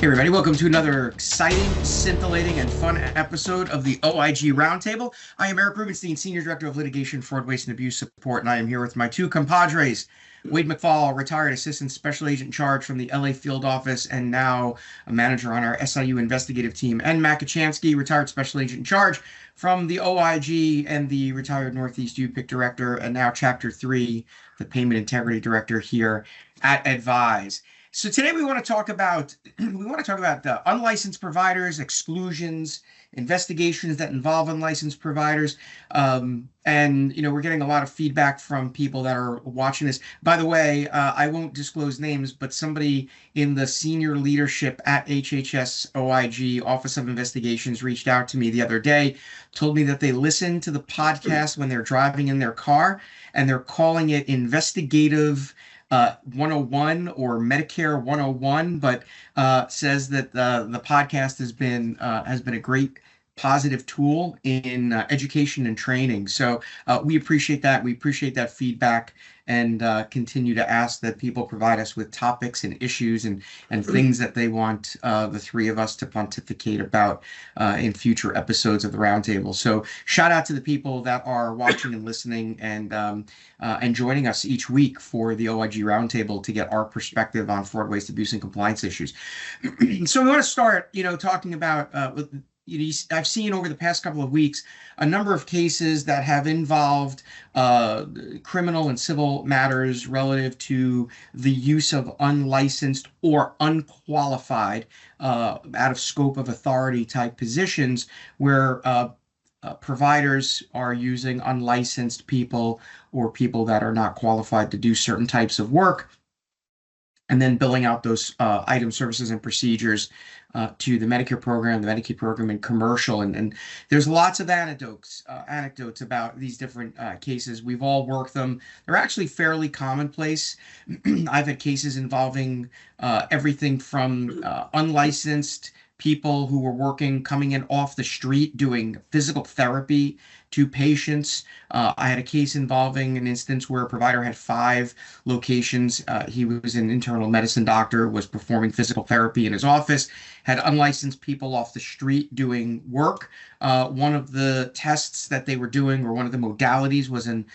Hey everybody, welcome to another exciting, scintillating, and fun episode of the OIG Roundtable. I am Eric Rubenstein, Senior Director of Litigation, Fraud, Waste, and Abuse Support, and I am here with my two compadres, Wade McFall, retired Assistant Special Agent in Charge from the LA Field Office and now a manager on our SIU investigative team, and Matt Kachansky, retired Special Agent in Charge from the OIG and the retired Northeast UPIC Director, and now Chapter 3, the Payment Integrity Director here at Advise. So today we want to talk about unlicensed providers, exclusions, investigations that involve unlicensed providers, and we're getting a lot of feedback from people that are watching this. By the way, I won't disclose names, but somebody in the senior leadership at HHS OIG Office of Investigations reached out to me the other day, told me that they listen to the podcast when they're driving in their car, and they're calling it investigative 101 or Medicare 101, but says that the podcast has been a great positive tool in education and training. So we appreciate that. We appreciate that feedback, and continue to ask that people provide us with topics and issues and things that they want the three of us to pontificate about in future episodes of the Roundtable. So shout out to the people that are watching and listening and joining us each week for the OIG Roundtable to get our perspective on fraud, waste, abuse, and compliance issues. So we want to start, talking about I've seen over the past couple of weeks a number of cases that have involved criminal and civil matters relative to the use of unlicensed or unqualified, out of scope of authority type positions where providers are using unlicensed people or people that are not qualified to do certain types of work, and then billing out those items, services, and procedures to the Medicare program, the Medicaid program, and commercial. And there's lots of anecdotes about these different cases. We've all worked them. They're actually fairly commonplace. I've had cases involving everything from unlicensed people who were coming in off the street doing physical therapy to patients. I had a case involving an instance where a provider had 5 locations. He was an internal medicine doctor, was performing physical therapy in his office, had unlicensed people off the street doing work. One of the tests that they were doing, or one of the modalities, was an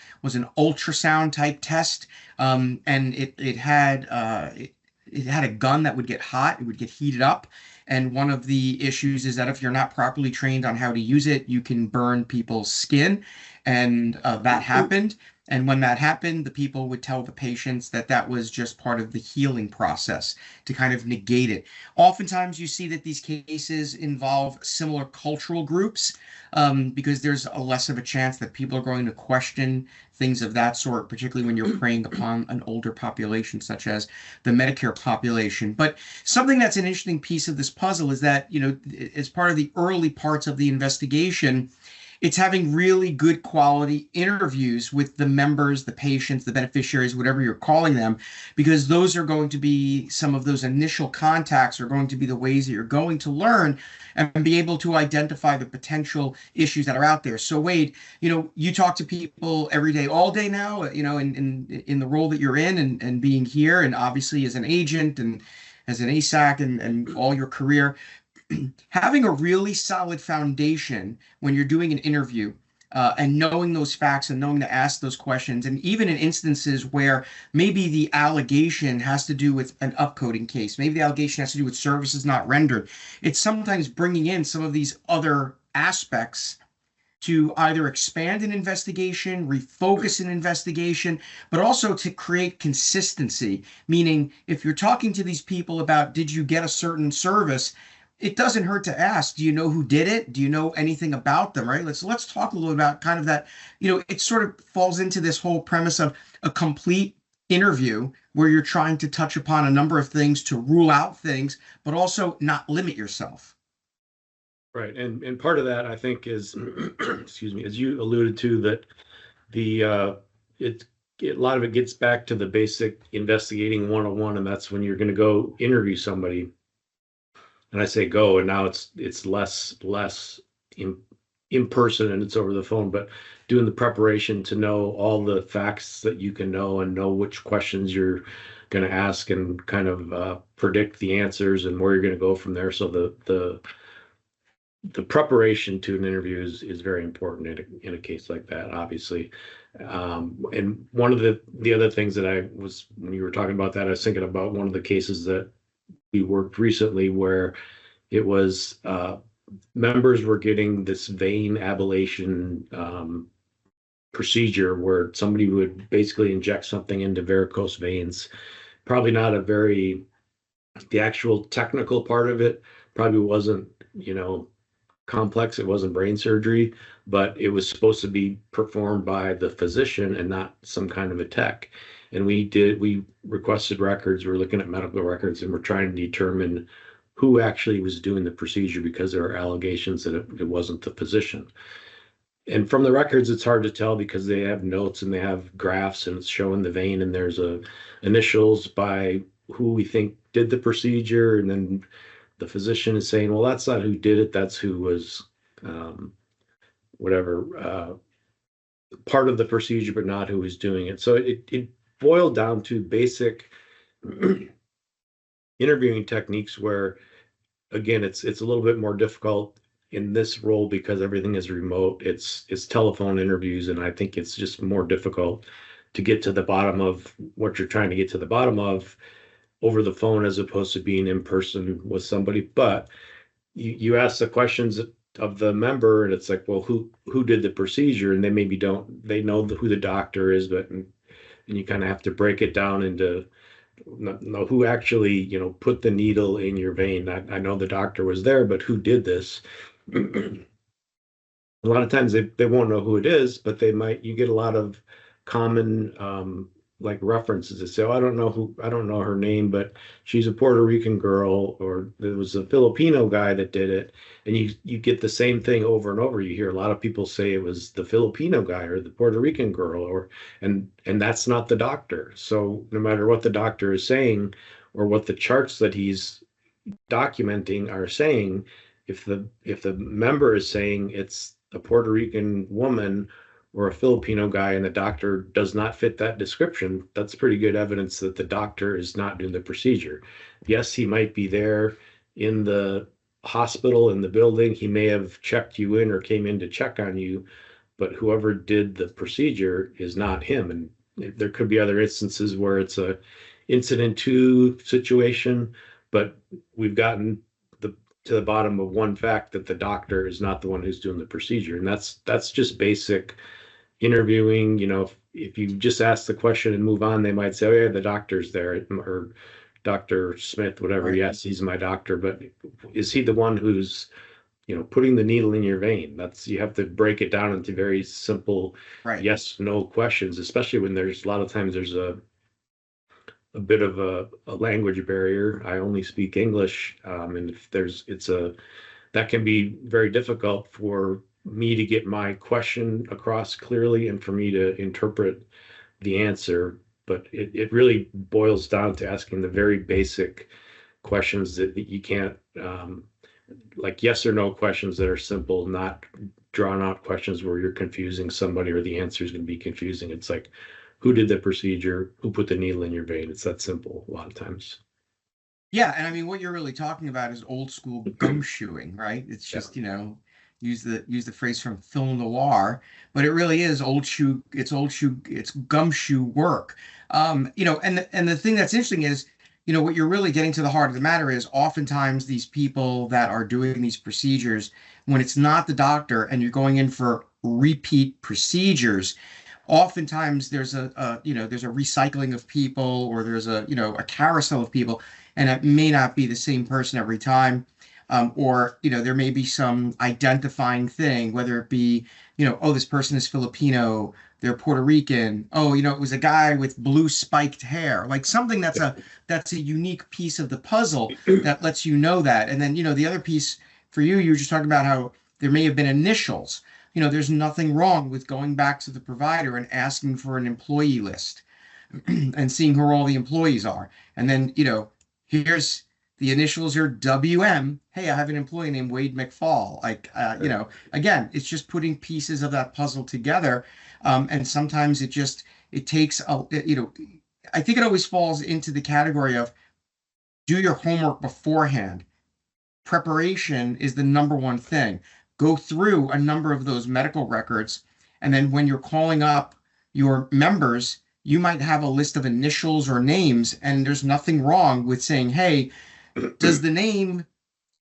ultrasound type test, and it had a gun that would get hot. It would get heated up. And one of the issues is that if you're not properly trained on how to use it, you can burn people's skin. And that happened. And when that happened, the people would tell the patients that that was just part of the healing process to kind of negate it. Oftentimes, you see that these cases involve similar cultural groups, because there's a less of a chance that people are going to question things of that sort, particularly when you're preying upon an older population, such as the Medicare population. But something that's an interesting piece of this puzzle is that, as part of the early parts of the investigation, it's having really good quality interviews with the members, the patients, the beneficiaries, whatever you're calling them, because those are going to be some of those initial contacts are going to be the ways that you're going to learn and be able to identify the potential issues that are out there. So Wade, you talk to people every day, all day now, in the role that you're in and being here, and obviously as an agent and as an ASAC and all your career. Having a really solid foundation when you're doing an interview, and knowing those facts and knowing to ask those questions, and even in instances where maybe the allegation has to do with an upcoding case, maybe the allegation has to do with services not rendered, it's sometimes bringing in some of these other aspects to either expand an investigation, refocus an investigation, but also to create consistency. Meaning, if you're talking to these people about, did you get a certain service, it doesn't hurt to ask, do you know who did it? Do you know anything about them, right? Let's talk a little about kind of that, it sort of falls into this whole premise of a complete interview where you're trying to touch upon a number of things to rule out things, but also not limit yourself. Right. And part of that, I think, is, excuse me, as you alluded to, that a lot of it gets back to the basic investigating 101, and that's when you're going to go interview somebody. And I say go, and now it's less in person and it's over the phone. But doing the preparation to know all the facts that you can know and know which questions you're going to ask and kind of predict the answers and where you're going to go from there. So the preparation to an interview is very important in a case like that, obviously. And one of the other things that when you were talking about that, I was thinking about one of the cases that we worked recently where it was members were getting this vein ablation procedure where somebody would basically inject something into varicose veins. Probably not the actual technical part of it probably wasn't, complex. It wasn't brain surgery, but it was supposed to be performed by the physician and not some kind of a tech. And we requested records. We're looking at medical records and we're trying to determine who actually was doing the procedure because there are allegations that it wasn't the physician. And from the records, it's hard to tell because they have notes and they have graphs and it's showing the vein and there's initials by who we think did the procedure. And then the physician is saying, well, that's not who did it. That's who was part of the procedure, but not who was doing it. So it boiled down to basic interviewing techniques where, again, it's a little bit more difficult in this role because everything is remote. It's telephone interviews, and I think it's just more difficult to get to the bottom of what you're trying to get to the bottom of over the phone as opposed to being in person with somebody. But you ask the questions of the member and it's like, well, who did the procedure? And they maybe they know who the doctor is, but and you kind of have to break it down into know who actually, put the needle in your vein. I know the doctor was there, but who did this? A lot of times they won't know who it is, but you get a lot of common like references that say, oh, I don't know her name, but she's a Puerto Rican girl, or there was a Filipino guy that did it. And you get the same thing over and over. You hear a lot of people say it was the Filipino guy or the Puerto Rican girl, and that's not the doctor. So no matter what the doctor is saying or what the charts that he's documenting are saying, if the member is saying it's a Puerto Rican woman or a Filipino guy and the doctor does not fit that description, that's pretty good evidence that the doctor is not doing the procedure. Yes, he might be there in the hospital, in the building. He may have checked you in or came in to check on you, but whoever did the procedure is not him. And there could be other instances where it's a incident to situation, but we've gotten to the bottom of one fact that the doctor is not the one who's doing the procedure. And that's just basic interviewing. If you just ask the question and move on, they might say, oh yeah, the doctor's there, or Dr. Smith, whatever. Right. Yes, he's my doctor, but is he the one who's, putting the needle in your vein? You have to break it down into very simple, right, yes, no questions, especially when there's a lot of times there's a bit of a language barrier. I only speak English. And if that can be very difficult for me to get my question across clearly and for me to interpret the answer. But it really boils down to asking the very basic questions that you can't, like yes or no questions that are simple, not drawn out questions where you're confusing somebody or the answer is going to be confusing. It's like, who did the procedure? Who put the needle in your vein? It's that simple a lot of times. Yeah, and I mean, what you're really talking about is old school gumshoeing, right? It's just, use the phrase from film noir, but it really is it's gumshoe work. And the thing that's interesting is, what you're really getting to the heart of the matter is oftentimes these people that are doing these procedures, when it's not the doctor and you're going in for repeat procedures, oftentimes there's a recycling of people, or there's a carousel of people, and it may not be the same person every time. Or there may be some identifying thing, whether it be, oh, this person is Filipino, they're Puerto Rican. Oh, it was a guy with blue spiked hair, like something that's a unique piece of the puzzle that lets you know that. And then, the other piece for you were just talking about how there may have been initials. There's nothing wrong with going back to the provider and asking for an employee list and seeing who all the employees are. And then, here's the initials are WM. Hey, I have an employee named Wade McFall. Like, again, it's just putting pieces of that puzzle together. And sometimes it takes I think it always falls into the category of do your homework beforehand. Preparation is the number one thing. Go through a number of those medical records, and then when you're calling up your members, you might have a list of initials or names, and there's nothing wrong with saying, hey, does the name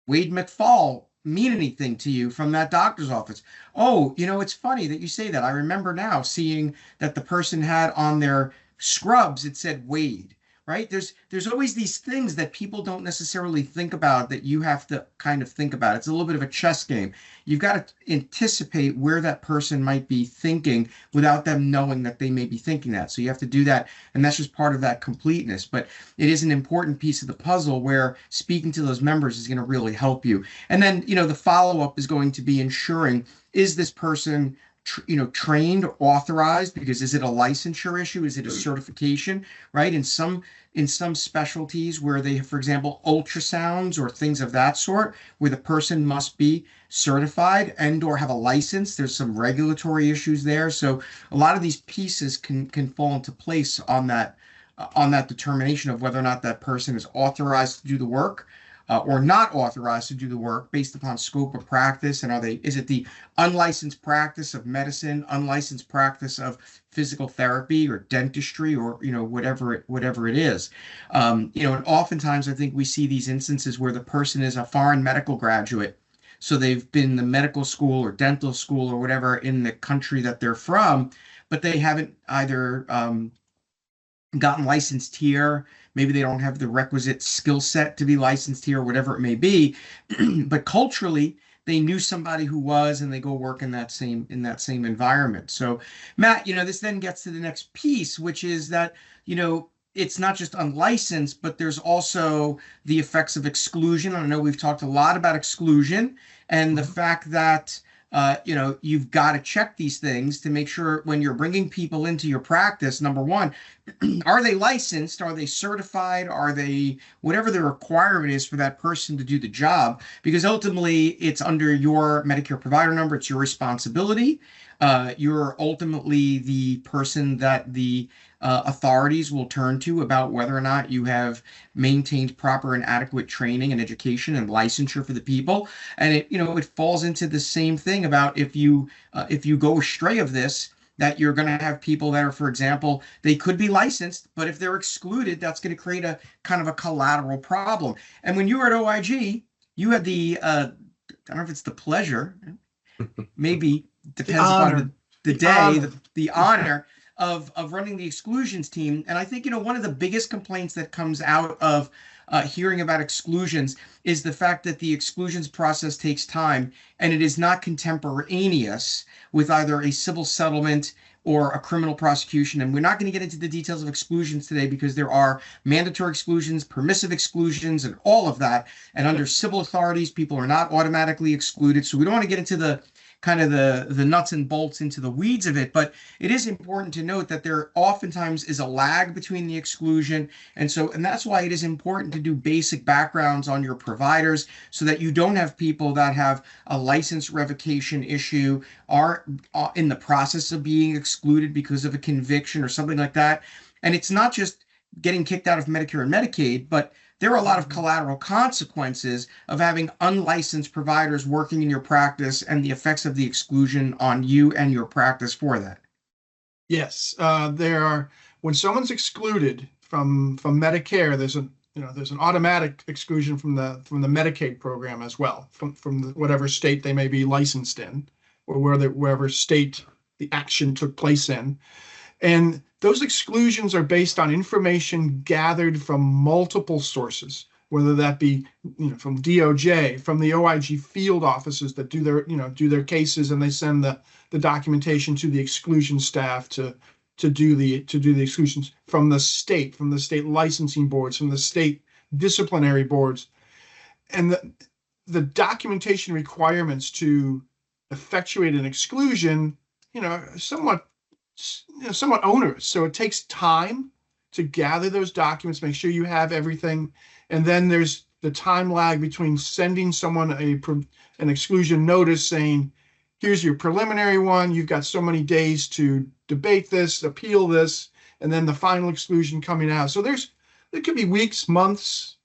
Wade McFall mean anything to you from that doctor's office? Oh, it's funny that you say that. I remember now seeing that the person had on their scrubs, it said Wade, right? There's always these things that people don't necessarily think about that you have to kind of think about. It's a little bit of a chess game. You've got to anticipate where that person might be thinking without them knowing that they may be thinking that. So you have to do that, and that's just part of that completeness. But it is an important piece of the puzzle where speaking to those members is going to really help you. And then, the follow-up is going to be ensuring, is this person trained, authorized? Because is it a licensure issue? Is it a certification? Right? In some specialties where they, for example, ultrasounds or things of that sort, where the person must be certified and or have a license, there's some regulatory issues there. So a lot of these pieces can fall into place on that determination of whether or not that person is authorized to do the work, or not authorized to do the work based upon scope of practice. And is it the unlicensed practice of medicine, unlicensed practice of physical therapy or dentistry, or whatever it is. And oftentimes I think we see these instances where the person is a foreign medical graduate. So they've been in the medical school or dental school or whatever in the country that they're from, but they haven't either gotten licensed here. Maybe they don't have the requisite skill set to be licensed here, whatever it may be. But culturally, they knew somebody who was, and they go work in that same environment. So, Matt, this then gets to the next piece, which is that, it's not just unlicensed, but there's also the effects of exclusion. I know we've talked a lot about exclusion and the fact that you've got to check these things to make sure when you're bringing people into your practice, number one, are they licensed? Are they certified? Are they whatever the requirement is for that person to do the job? Because ultimately it's under your Medicare provider number. It's your responsibility. You're ultimately the person that the authorities will turn to about whether or not you have maintained proper and adequate training and education and licensure for the people. And it falls into the same thing about if you go astray of this, that you're going to have people that are, for example, they could be licensed, but if they're excluded, that's going to create a kind of a collateral problem. And when you were at OIG, you had I don't know if it's the pleasure, maybe depends upon the day, the honor of running the exclusions team. And I think, one of the biggest complaints that comes out of hearing about exclusions is the fact that the exclusions process takes time, and it is not contemporaneous with either a civil settlement or a criminal prosecution. And we're not going to get into the details of exclusions today because there are mandatory exclusions, permissive exclusions, and all of that. And under civil authorities, people are not automatically excluded. So we don't want to get into the kind of the nuts and bolts, into the weeds of it, but it is important to note that there oftentimes is a lag between the exclusion. And that's why it is important to do basic backgrounds on your providers so that you don't have people that have a license revocation issue, are in the process of being excluded because of a conviction or something like that. And it's not just getting kicked out of Medicare and Medicaid, but there are a lot of collateral consequences of having unlicensed providers working in your practice and the effects of the exclusion on you and your practice for that. Yes, there are. When someone's excluded from Medicare, there's an automatic exclusion from the Medicaid program as well, from whatever state they may be licensed in, or wherever state the action took place in. And those exclusions are based on information gathered from multiple sources, whether that be from DOJ, from the OIG field offices that do their cases, and they send the documentation to the exclusion staff to do the exclusions, from the state licensing boards, from the state disciplinary boards, and the documentation requirements to effectuate an exclusion, somewhat onerous. So it takes time to gather those documents, make sure you have everything. And then there's the time lag between sending someone an exclusion notice saying, here's your preliminary one, you've got so many days to debate this, appeal this, and then the final exclusion coming out. So there could be weeks, months,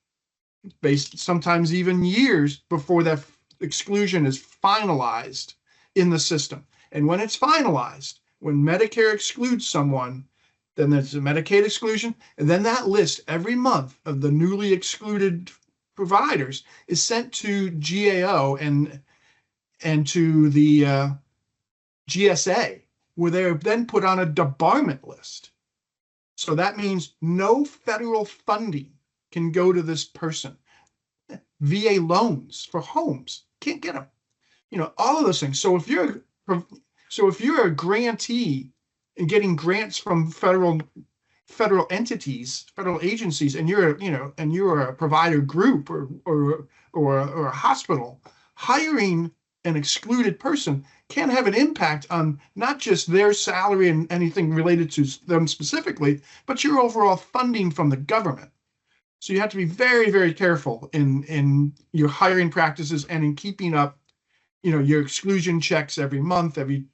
sometimes even years before that exclusion is finalized in the system. And when it's finalized, when Medicare excludes someone, then there's a Medicaid exclusion, and then that list every month of the newly excluded providers is sent to GAO and to the GSA, where they're then put on a debarment list. So that means no federal funding can go to this person. VA loans for homes can't get them. All of those things. So if you're a grantee and getting grants from federal entities, federal agencies, and you're a provider group or a hospital, hiring an excluded person can have an impact on not just their salary and anything related to them specifically, but your overall funding from the government. So you have to be very, very careful in your hiring practices and in keeping up, your exclusion checks every month, every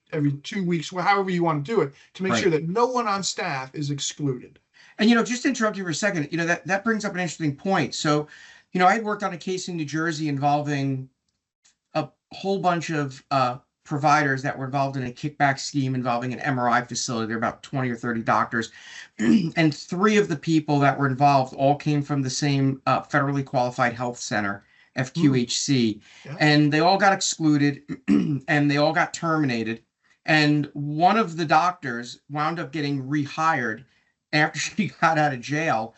2 weeks, however you want to do it, to make sure that no one on staff is excluded. And, just to interrupt you for a second, that brings up an interesting point. So, I had worked on a case in New Jersey involving a whole bunch of providers that were involved in a kickback scheme involving an MRI facility. There were about 20 or 30 doctors. And 3 of the people that were involved all came from the same federally qualified health center, FQHC. Yeah. And they all got excluded and they all got terminated. And one of the doctors wound up getting rehired after she got out of jail.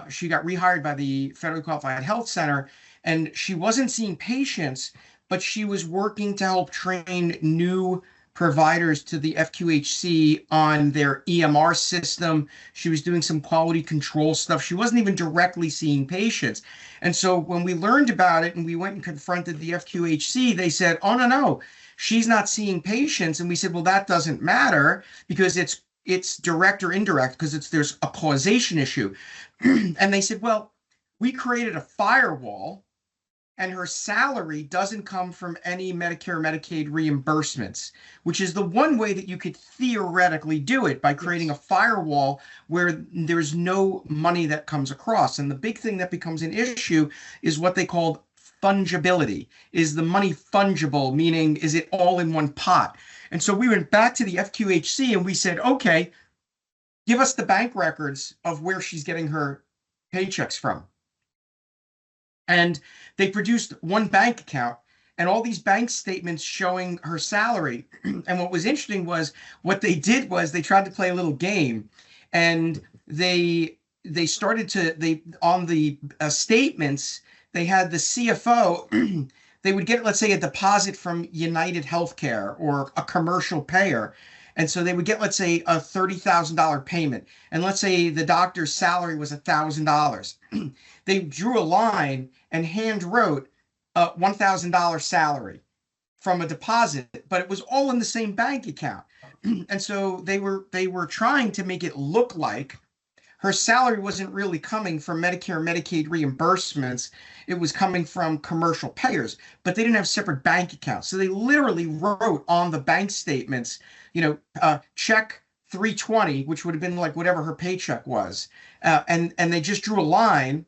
She got rehired by the federally qualified health center, and she wasn't seeing patients, but she was working to help train new providers to the FQHC on their EMR system. She was doing some quality control stuff. She wasn't even directly seeing patients. And so when we learned about it and we went and confronted the FQHC, they said, oh, no, she's not seeing patients. And we said, well, that doesn't matter because it's direct or indirect because there's a causation issue. And they said, well, we created a firewall and her salary doesn't come from any Medicare, Medicaid reimbursements, which is the one way that you could theoretically do it, by creating a firewall where there's no money that comes across. And the big thing that becomes an issue is what they call fungibility. Is the money fungible, meaning is it all in one pot? And so we went back to the FQHC and we said, okay, give us the bank records of where she's getting her paychecks from. And they produced one bank account and all these bank statements showing her salary. And what was interesting was what they did was they tried to play a little game, and they started to, on the statements, they had the CFO, they would get, let's say, a deposit from United Healthcare or a commercial payer. And so they would get, let's say, a $30,000 payment. And let's say the doctor's salary was $1,000. They drew a line and hand wrote a $1,000 salary from a deposit, but it was all in the same bank account. And so they were trying to make it look like her salary wasn't really coming from Medicare, Medicaid reimbursements. It was coming from commercial payers, but they didn't have separate bank accounts. So they literally wrote on the bank statements, check 320, which would have been like whatever her paycheck was. And they just drew a line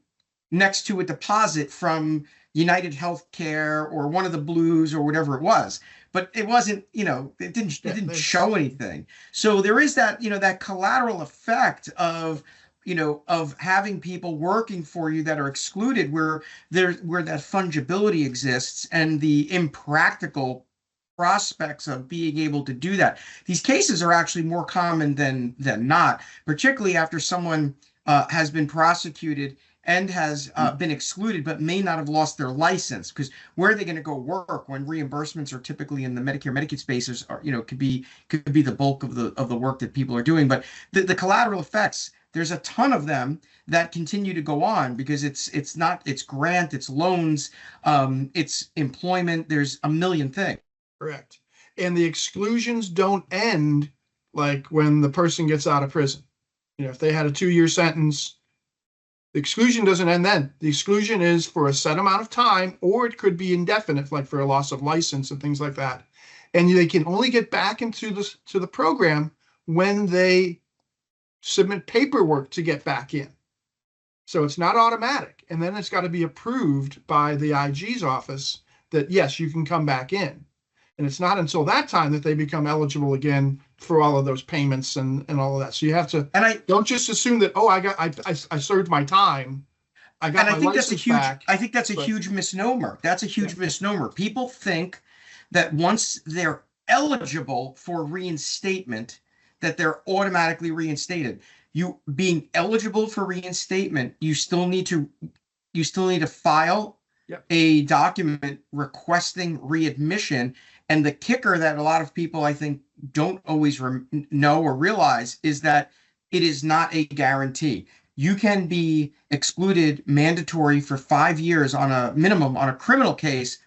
next to a deposit from United Healthcare or one of the Blues or whatever it was. But it wasn't, it didn't show anything. So there is that, that collateral effect of having people working for you that are excluded, where that fungibility exists, and the impractical prospects of being able to do that. These cases are actually more common than not, particularly after someone has been prosecuted and has been excluded, but may not have lost their license, because where are they going to go work when reimbursements are typically in the Medicare, Medicaid spaces, or could be the bulk of the work that people are doing. But the collateral effects, there's a ton of them that continue to go on, because it's grant, it's loans, it's employment. There's a million things. Correct. And the exclusions don't end like when the person gets out of prison. If they had a 2-year sentence, The exclusion doesn't end then. The exclusion is for a set amount of time, or it could be indefinite, like for a loss of license and things like that. And they can only get back into the program when they submit paperwork to get back in. So it's not automatic. And then it's got to be approved by the IG's office that, yes, you can come back in. And it's not until that time that they become eligible again for all of those payments and all of that. So you have to, don't just assume that, oh, I served my time. I got my license back. I think that's a huge misnomer. That's a huge misnomer. People think that once they're eligible for reinstatement, that they're automatically reinstated. You being eligible for reinstatement, you still need to file a document requesting readmission. And the kicker that a lot of people, I think, don't always know or realize is that it is not a guarantee. You can be excluded mandatory for 5 years on a minimum on a criminal case.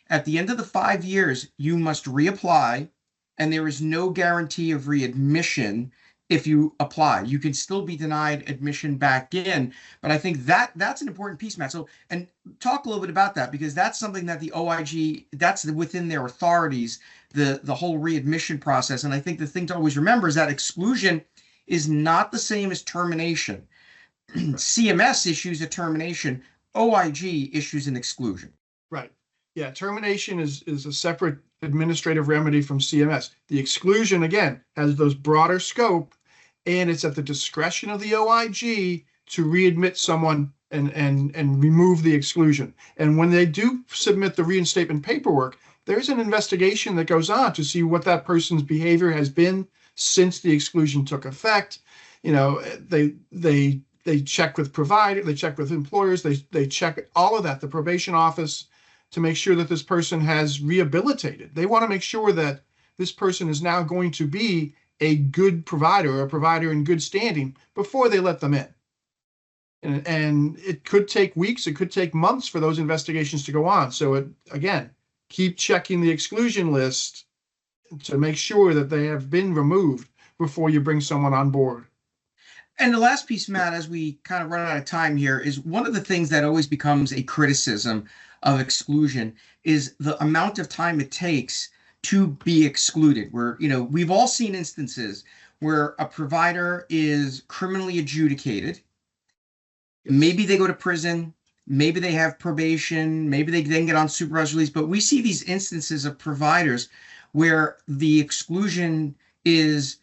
At the end of the 5 years, you must reapply, and there is no guarantee of readmission if you apply. You can still be denied admission back in, but I think that's an important piece, Matt. So, and talk a little bit about that, because that's something that the OIG, that's within their authorities, the whole readmission process. And I think the thing to always remember is that exclusion is not the same as termination. CMS issues a termination, OIG issues an exclusion. Right. Yeah, termination is a separate administrative remedy from CMS. The exclusion, again, has those broader scope, and it's at the discretion of the OIG to readmit someone and remove the exclusion. And when they do submit the reinstatement paperwork, there's an investigation that goes on to see what that person's behavior has been since the exclusion took effect. You know, they check with provider, they check with employers, they check all of that, the probation office, to make sure that this person has rehabilitated. They want to make sure that this person is now going to be a good provider, or a provider in good standing, before they let them in. And it could take weeks, it could take months for those investigations to go on. So again, keep checking the exclusion list to make sure that they have been removed before you bring someone on board. And the last piece, Matt, as we kind of run out of time here, is one of the things that always becomes a criticism of exclusion is the amount of time it takes to be excluded. Where, you know, we've all seen instances where a provider is criminally adjudicated. Maybe they go to prison, maybe they have probation, maybe they then get on supervised release. But we see these instances of providers where the exclusion is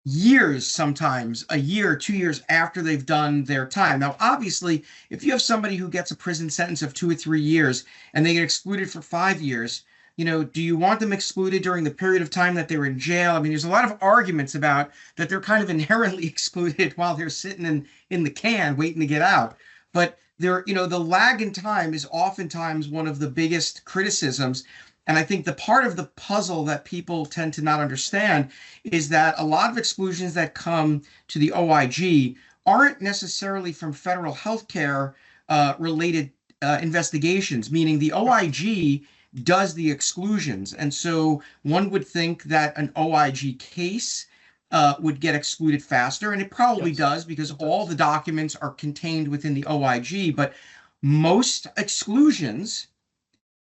years, sometimes a year, 2 years after they've done their time. Now, obviously, if you have somebody who gets a prison sentence of 2 or 3 years and they get excluded for 5 years, you know, do you want them excluded during the period of time that they're in jail? I mean, there's a lot of arguments about that they're kind of inherently excluded while they're sitting in the can waiting to get out. But there, you know, the lag in time is oftentimes one of the biggest criticisms. And I think the part of the puzzle that people tend to not understand is that a lot of exclusions that come to the OIG aren't necessarily from federal healthcare related investigations, meaning the OIG does the exclusions. And so one would think that an OIG case would get excluded faster, and it probably does, because all the documents are contained within the OIG. But most exclusions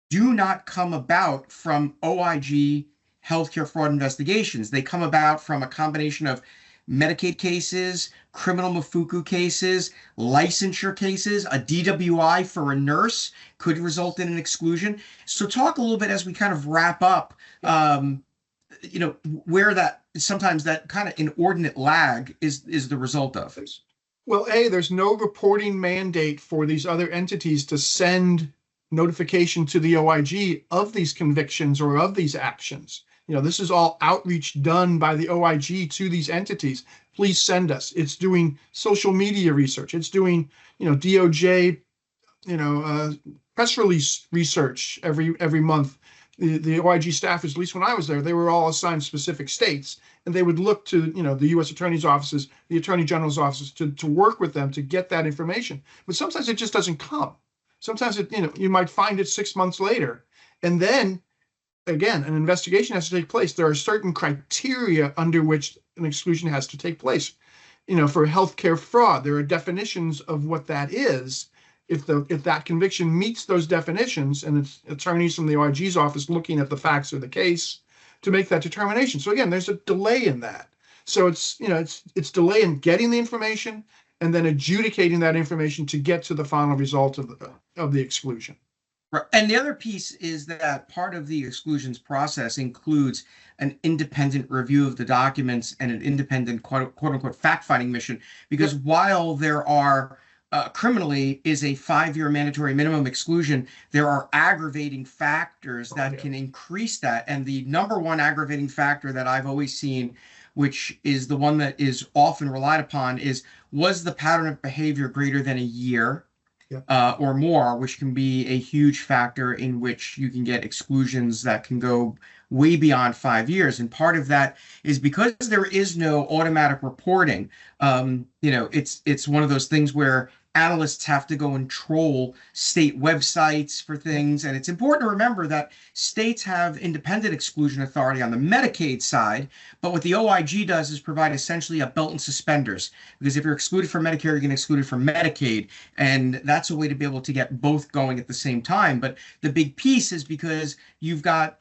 do not come about from OIG healthcare fraud investigations. They come about from a combination of Medicaid cases, criminal mafuku cases, licensure cases. A DWI for a nurse could result in an exclusion. So talk a little bit as we kind of wrap up, you know, where that sometimes that kind of inordinate lag is the result of. Well, there's no reporting mandate for these other entities to send notification to the OIG of these convictions or of these actions. You know, this is all outreach done by the OIG to these entities. Please send us. It's doing social media research. It's doing, you know, DOJ, you know, press release research every month. The OIG staff, at least when I was there, they were all assigned specific states, and they would look to, you know, the U.S. Attorney's offices, the Attorney General's offices to work with them to get that information. But sometimes it just doesn't come. Sometimes it, you know, you might find it 6 months later, and then again, an investigation has to take place. There are certain criteria under which an exclusion has to take place. for healthcare fraud, there are definitions of what that is. If that conviction meets those definitions, and it's attorneys from the OIG's office looking at the facts of the case to make that determination. So again, there's a delay in that. So it's delay in getting the information and then adjudicating that information to get to the final result of the exclusion. Right. And the other piece is that part of the exclusions process includes an independent review of the documents and an independent quote unquote fact-finding mission, because while there are criminally is a 5-year mandatory minimum exclusion, there are aggravating factors that can increase that. And the number one aggravating factor that I've always seen, which is the one that is often relied upon, is was the pattern of behavior greater than a year or more, which can be a huge factor in which you can get exclusions that can go way beyond 5 years. And part of that is because there is no automatic reporting. It's one of those things where analysts have to go and troll state websites for things. And it's important to remember that states have independent exclusion authority on the Medicaid side, but what the OIG does is provide essentially a belt and suspenders, because if you're excluded from Medicare, you're getting excluded from Medicaid. And that's a way to be able to get both going at the same time. But the big piece is because you've got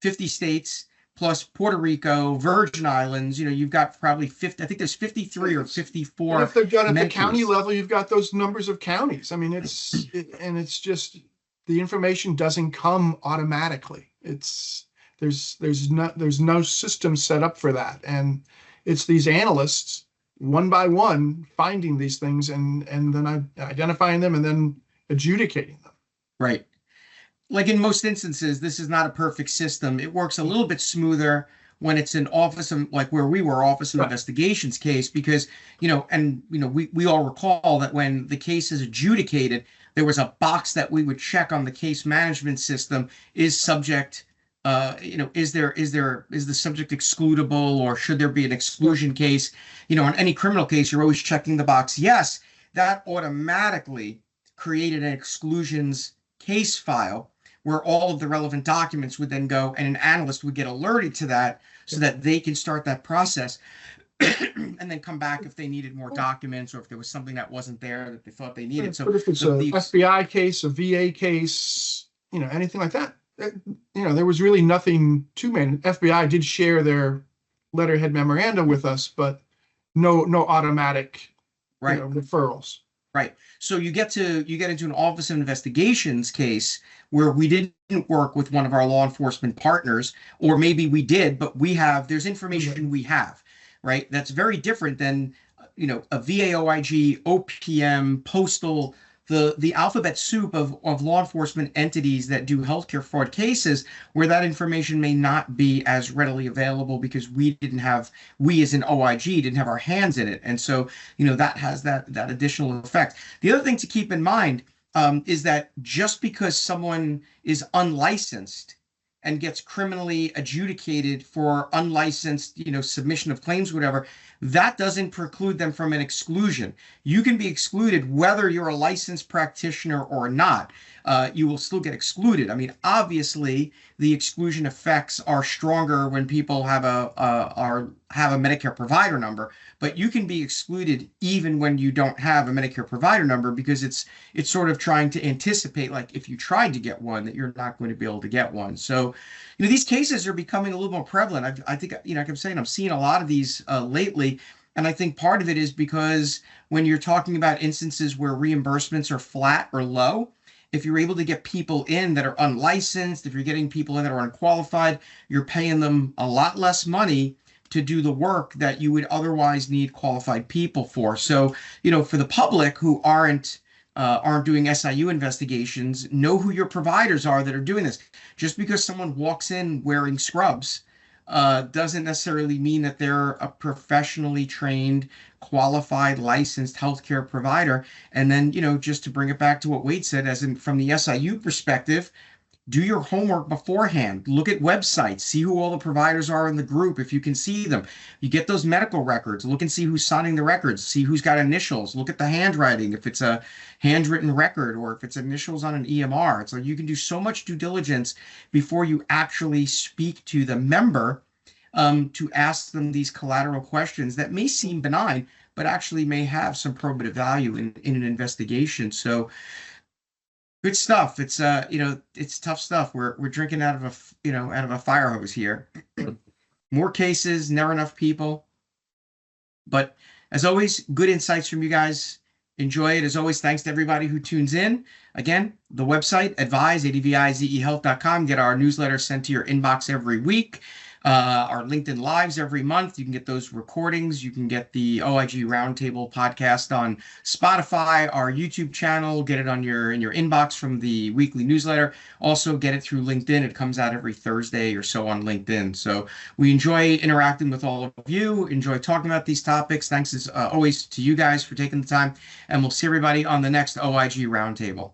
50 states plus Puerto Rico, Virgin Islands, you've got probably 50, I think there's 53 or 54. And if they're done at the county level, you've got those numbers of counties. I mean, it's just the information doesn't come automatically. There's no system set up for that. And it's these analysts one by one finding these things and then identifying them and then adjudicating them. Right. Like in most instances, this is not a perfect system. It works a little bit smoother when it's an office of, like where we were, Office of Investigations case, because, we all recall that when the case is adjudicated, there was a box that we would check on the case management system. Is subject, is the subject excludable, or should there be an exclusion case? On any criminal case, you're always checking the box. Yes, that automatically created an exclusions case file where all of the relevant documents would then go, and an analyst would get alerted to that so that they can start that process and then come back if they needed more documents or if there was something that wasn't there that they thought they needed. But if it's FBI case, a VA case, anything like that, there was really nothing to man. FBI did share their letterhead memorandum with us, but no automatic referrals. Right. So you get into an Office of Investigations case where we didn't work with one of our law enforcement partners, or maybe we did, but there's information we have, right? That's very different than, a VA OIG, OPM, postal, the alphabet soup of law enforcement entities that do healthcare fraud cases, where that information may not be as readily available because we as an OIG didn't have our hands in it. And so, that has that additional effect. The other thing to keep in mind is that just because someone is unlicensed and gets criminally adjudicated for unlicensed, submission of claims, whatever, that doesn't preclude them from an exclusion. You can be excluded whether you're a licensed practitioner or not. You will still get excluded. I mean, obviously, the exclusion effects are stronger when people have a Medicare provider number, but you can be excluded even when you don't have a Medicare provider number, because it's sort of trying to anticipate, like if you tried to get one, that you're not going to be able to get one. So, these cases are becoming a little more prevalent. I think, like I'm saying, I'm seeing a lot of these lately. And I think part of it is because when you're talking about instances where reimbursements are flat or low, if you're able to get people in that are unlicensed, if you're getting people in that are unqualified, you're paying them a lot less money to do the work that you would otherwise need qualified people for. So, for the public who aren't doing SIU investigations, know who your providers are that are doing this. Just because someone walks in wearing scrubs doesn't necessarily mean that they're a professionally trained, qualified, licensed healthcare provider. And then, just to bring it back to what Wade said, as in from the SIU perspective, do your homework beforehand. Look at websites, see who all the providers are in the group. If you can see them, you get those medical records, look and see who's signing the records, see who's got initials, look at the handwriting, if it's a handwritten record or if it's initials on an EMR. It's like you can do so much due diligence before you actually speak to the member to ask them these collateral questions that may seem benign, but actually may have some probative value in an investigation. So good stuff. It's it's tough stuff. We're drinking out of out of a fire hose here. More cases, never enough people. But as always, good insights from you guys. Enjoy it. As always, thanks to everybody who tunes in. Again, the website, advizehealth.com. Get our newsletter sent to your inbox every week. Our LinkedIn Lives every month. You can get those recordings. You can get the OIG Roundtable podcast on Spotify, our YouTube channel. Get it on in your inbox from the weekly newsletter. Also, get it through LinkedIn. It comes out every Thursday or so on LinkedIn. So we enjoy interacting with all of you. Enjoy talking about these topics. Thanks as always to you guys for taking the time. And we'll see everybody on the next OIG Roundtable.